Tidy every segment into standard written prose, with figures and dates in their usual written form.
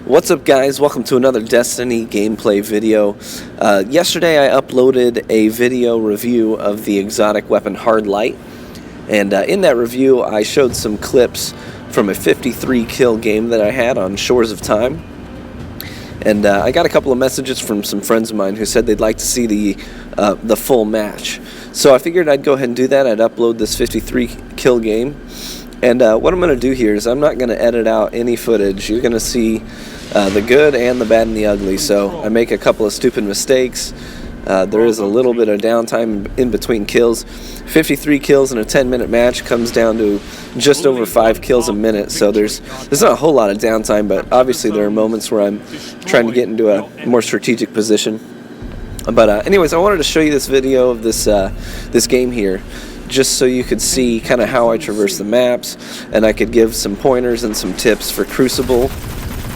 What's up, guys? Welcome to another Destiny gameplay video. Yesterday I uploaded a video review of the exotic weapon Hard Light, and in that review I showed some clips from a 53 kill game that I had on Shores of Time. And I got a couple of messages from some friends of mine who said they'd like to see the full match. So I figured I'd go ahead and do that. I'd upload this 53 kill game. And what I'm going to do here is I'm not going to edit out any footage. You're going to see the good and the bad and the ugly. So I make a couple of stupid mistakes. There is a little bit of downtime in between kills. 53 kills in a 10-minute match comes down to just over 5 kills a minute. So there's not a whole lot of downtime, but obviously there are moments where I'm trying to get into a more strategic position. But anyways, I wanted to show you this video of this game here, just so you could see kind of how I traverse the maps, and I could give some pointers and some tips for Crucible.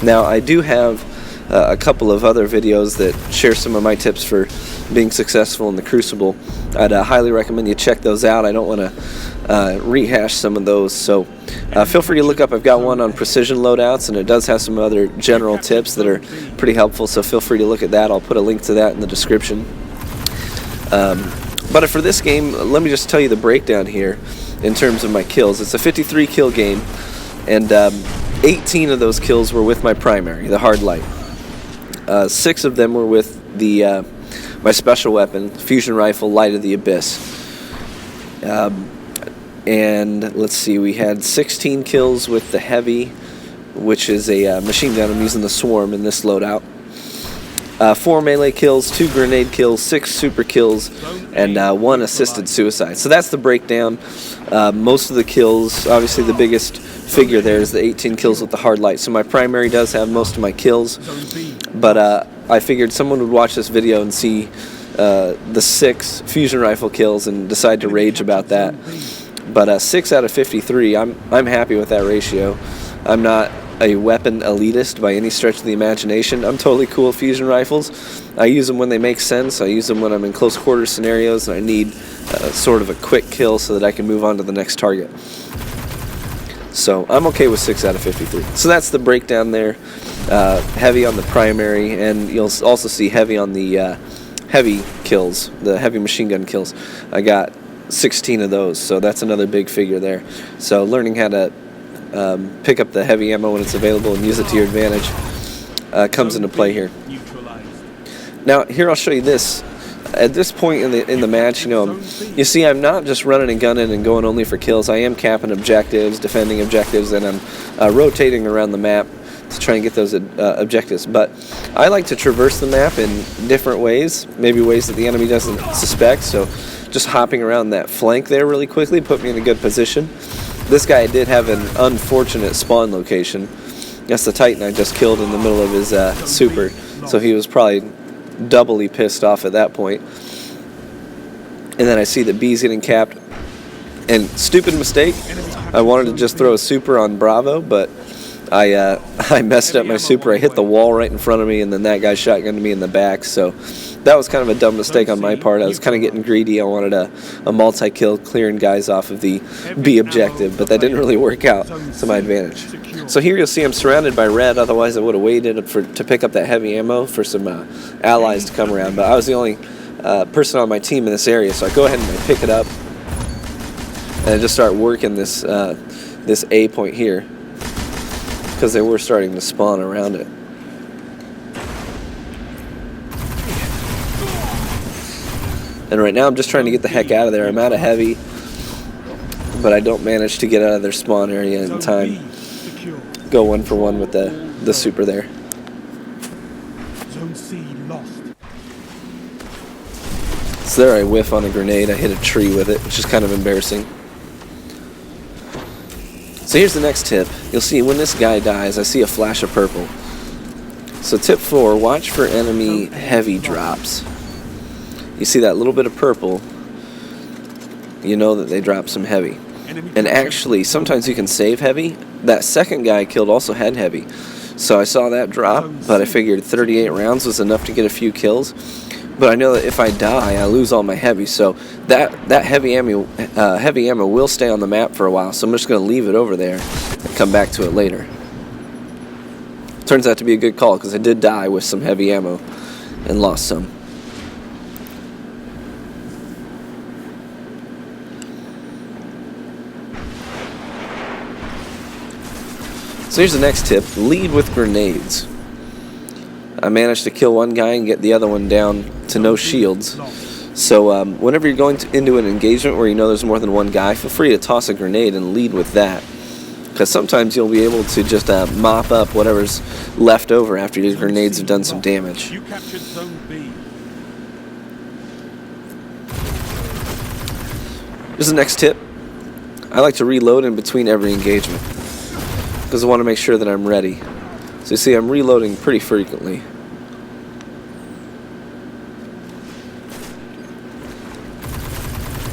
Now, I do have a couple of other videos that share some of my tips for being successful in the Crucible. I'd highly recommend you check those out. I don't want to rehash some of those, so feel free to look up. I've got one on precision loadouts, and it does have some other general tips that are pretty helpful, so feel free to look at that. I'll put a link to that in the description. But for this game, let me just tell you the breakdown here in terms of my kills. It's a 53 kill game, and 18 of those kills were with my primary, the Hard Light. 6 of them were with the my special weapon, fusion rifle, Light of the Abyss. And let's see, we had 16 kills with the heavy, which is a machine gun. I'm using the Swarm in this loadout. 4 melee kills, 2 grenade kills, 6 super kills, and 1 assisted suicide. So that's the breakdown. Most of the kills, obviously the biggest figure there is the 18 kills with the Hard Light. So my primary does have most of my kills, but I figured someone would watch this video and see the 6 fusion rifle kills and decide to rage about that. But 6 out of 53, I'm happy with that ratio. I'm not a weapon elitist by any stretch of the imagination. I'm totally cool with fusion rifles. I use them when they make sense. I use them when I'm in close quarter scenarios and I need sort of a quick kill so that I can move on to the next target. So I'm okay with 6 out of 53. So that's the breakdown there. Heavy on the primary, and you'll also see heavy on the heavy kills, the heavy machine gun kills. I got 16 of those, so that's another big figure there. So learning how to pick up the heavy ammo when it's available and use it to your advantage comes into play here. Now here I'll show you this. At this point in the match, you see I'm not just running and gunning and going only for kills. I am capping objectives, defending objectives, and I'm rotating around the map to try and get those objectives. But I like to traverse the map in different ways, maybe ways that the enemy doesn't suspect. So just hopping around that flank there really quickly put me in a good position. This guy did have an unfortunate spawn location. That's the Titan I just killed in the middle of his super, so he was probably doubly pissed off at that point. And then I see that B's getting capped, and stupid mistake, I wanted to just throw a super on Bravo, but I messed up my super. I hit the wall right in front of me, and then that guy shotgunned me in the back. So that was kind of a dumb mistake on my part. I was kind of getting greedy. I wanted a multi-kill, clearing guys off of the B objective, but that didn't really work out to my advantage. So here you'll see I'm surrounded by red. Otherwise I would have waited to pick up that heavy ammo for some allies to come around, but I was the only person on my team in this area, so I go ahead and I pick it up and I just start working this this A point here, because they were starting to spawn around it. And right now I'm just trying to get the heck out of there. I'm out of heavy, but I don't manage to get out of their spawn area in time. Go 1 for 1 with the super there. Zone C lost. So there I whiff on a grenade. I hit a tree with it, which is kind of embarrassing. So here's the next tip. You'll see when this guy dies, I see a flash of purple. So tip 4, watch for enemy heavy drops. You see that little bit of purple, you know that they drop some heavy. And actually, sometimes you can save heavy. That second guy I killed also had heavy. So I saw that drop, but I figured 38 rounds was enough to get a few kills. But I know that if I die, I lose all my heavy. So that heavy ammo will stay on the map for a while. So I'm just going to leave it over there and come back to it later. Turns out to be a good call because I did die with some heavy ammo and lost some. So here's the next tip: lead with grenades. I managed to kill one guy and get the other one down to no shields. So whenever you're going into an engagement where you know there's more than one guy, feel free to toss a grenade and lead with that. Because sometimes you'll be able to just mop up whatever's left over after your grenades have done some damage. You captured Zone B. Here's the next tip. I like to reload in between every engagement because I want to make sure that I'm ready. So you see I'm reloading pretty frequently.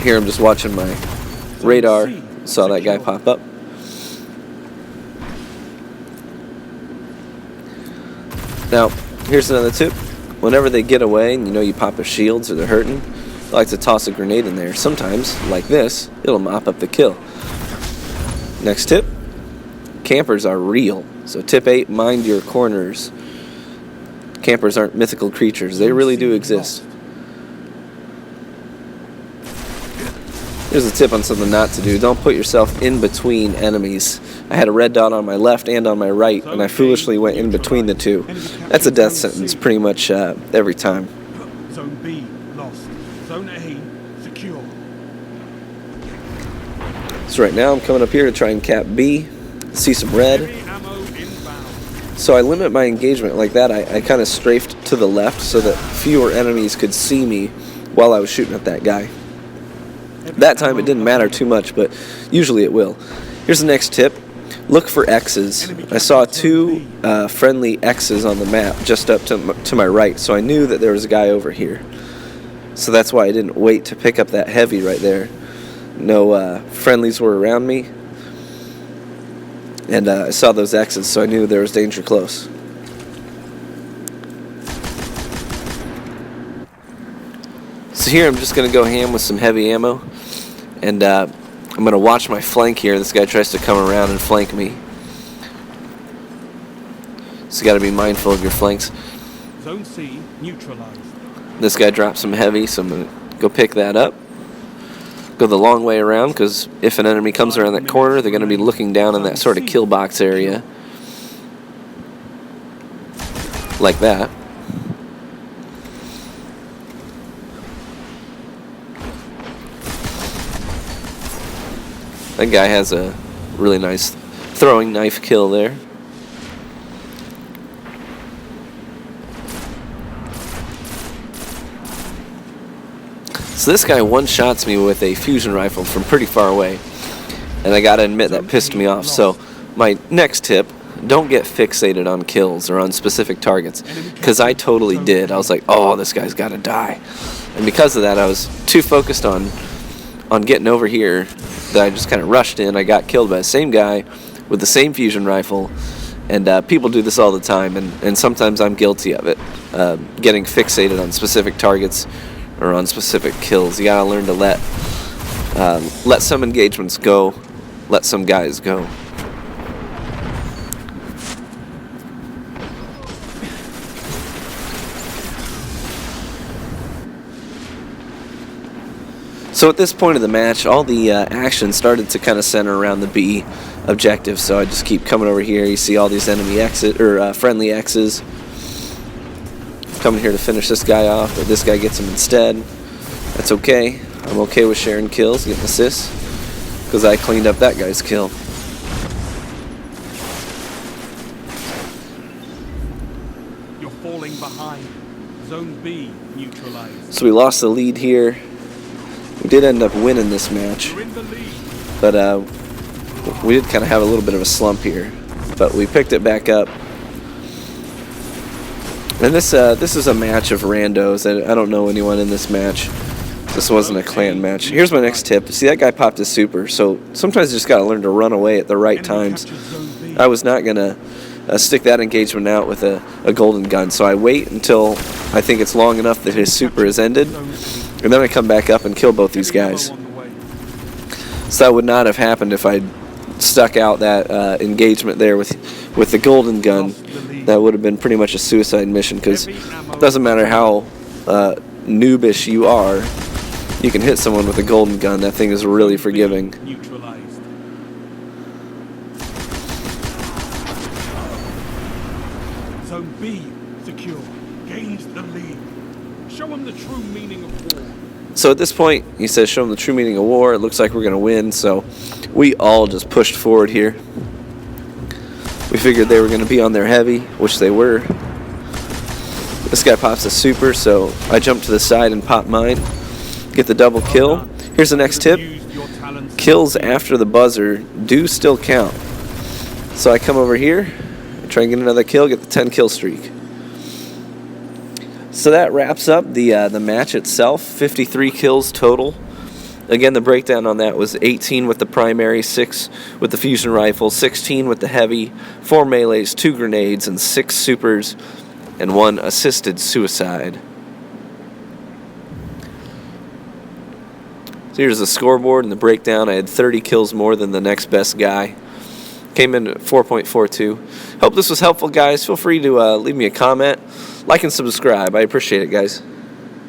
Here I'm just watching my radar. Saw that guy pop up. Now, here's another tip. Whenever they get away and you know you pop their shields or they're hurting, I like to toss a grenade in there. Sometimes, like this, it'll mop up the kill. Next tip. Campers are real. So tip 8, mind your corners. Campers aren't mythical creatures. They really do exist. Here's a tip on something not to do. Don't put yourself in between enemies. I had a red dot on my left and on my right, and I foolishly went in between the two. That's a death sentence pretty much every time. Zone B lost. Zone A secure. So right now I'm coming up here to try and cap B. See some red. Heavy ammo inbound. So I limit my engagement like that. I kind of strafed to the left so that fewer enemies could see me while I was shooting at that guy. That time it didn't matter too much, but usually it will. Here's the next tip. Look for X's. I saw 2 friendly X's on the map just up to my right, so I knew that there was a guy over here. So that's why I didn't wait to pick up that heavy right there. No friendlies were around me, and I saw those X's, so I knew there was danger close. So here I'm just going to go ham with some heavy ammo, and I'm going to watch my flank here. This guy tries to come around and flank me. So you got to be mindful of your flanks. Zone C neutralized. This guy dropped some heavy, so I'm going to go pick that up. Go the long way around, because if an enemy comes around that corner, they're going to be looking down in that sort of kill box area. Like that. That guy has a really nice throwing knife kill there. So this guy one-shots me with a fusion rifle from pretty far away. And I gotta admit, that pissed me off. So my next tip, don't get fixated on kills or on specific targets. Because I totally did. I was like, oh, this guy's gotta die. And because of that, I was too focused on getting over here that I just kind of rushed in. I got killed by the same guy with the same fusion rifle, and people do this all the time, and sometimes I'm guilty of it, getting fixated on specific targets or on specific kills. You gotta learn to let some engagements go, let some guys go. So at this point of the match, all the action started to kind of center around the B objective. So I just keep coming over here. You see all these enemy friendly X's. Coming here to finish this guy off, but this guy gets him instead. That's okay. I'm okay with sharing kills, getting assists, because I cleaned up that guy's kill. You're falling behind. Zone B neutralized. So we lost the lead here. We did end up winning this match, You're in the lead. but we did kind of have a little bit of a slump here. But we picked it back up. And this is a match of randos. I don't know anyone in this match. This wasn't a clan match. Here's my next tip. See, that guy popped his super, so sometimes you just got to learn to run away at the right times. I was not going to stick that engagement out with a golden gun, so I wait until I think it's long enough that his super is ended, and then I come back up and kill both these guys. So that would not have happened if I stuck out that engagement there with the golden gun, that would have been pretty much a suicide mission, because it doesn't matter how noobish you are, you can hit someone with a golden gun. That thing is really forgiving. Neutralized. Zone B secure. Gains the lead. Show them the true meaning of war. So at this point, he says, show them the true meaning of war. It looks like we're going to win, so we all just pushed forward here. We figured they were going to be on their heavy, which they were. This guy pops a super, so I jump to the side and pop mine. Get the double kill. Here's the next tip. Kills after the buzzer do still count. So I come over here, try and get another kill, get the 10 kill streak. So that wraps up the match itself. 53 kills total. Again, the breakdown on that was 18 with the primary, 6 with the fusion rifle, 16 with the heavy, 4 melees, 2 grenades, and 6 supers, and 1 assisted suicide. So here's the scoreboard and the breakdown. I had 30 kills more than the next best guy. Came in at 4.42. Hope this was helpful, guys. Feel free to leave me a comment, like, and subscribe. I appreciate it, guys.